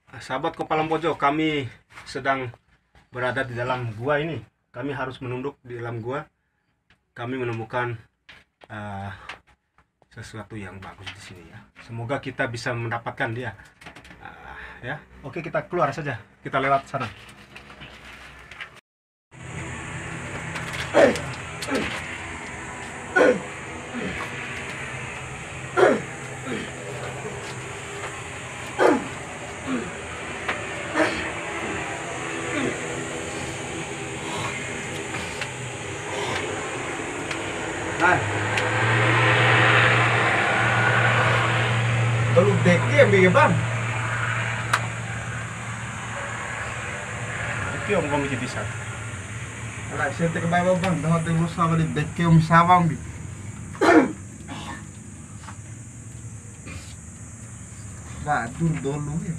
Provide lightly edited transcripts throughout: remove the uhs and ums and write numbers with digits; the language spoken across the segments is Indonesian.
Sahabat Kopalam Pojok, kami sedang berada di dalam gua ini. Kami harus menunduk di dalam gua. Kami menemukan uh, sesuatu yang bagus di sini ya. Semoga kita bisa mendapatkan dia. Ya, oke, kita keluar saja. Kita lewat sana. Nah, baru deke bikin bang. Itu yang kami jadi satu. Alah, saya tak kebawa bang. Dah ada lusa balik deke sawang bi. Badur dulu ya.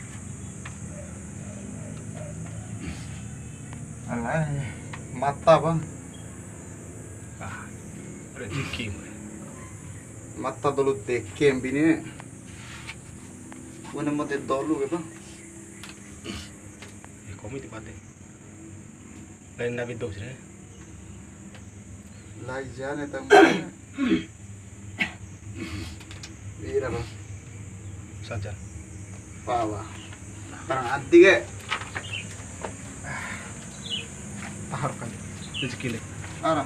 Alah, mata bang. Rezeki. Mata dulu deke bini. Mana mati dulu ya bang. Kami tipate. Lain nabi dos ya. Lai jane tang. Ira bang. Saja. Bawa. Barang anti ke. Taharkan rezeki le. Ara.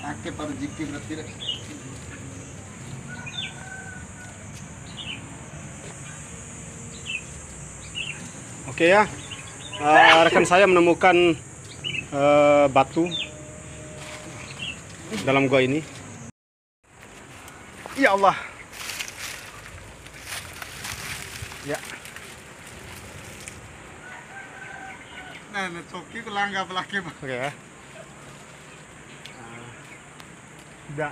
Ake par jiki berarti deh. Oke ya. Rekan saya menemukan batu dalam gua ini. Ya Allah. Ya. Nah, coki ku langga belakang bang. Oke ya. Tidak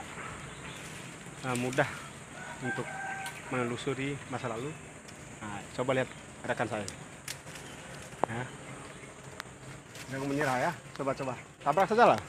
mudah untuk menelusuri masa lalu. Nah, coba lihat rekan saya. Nah, jangan menyerah ya. Coba-coba tabrak saja lah.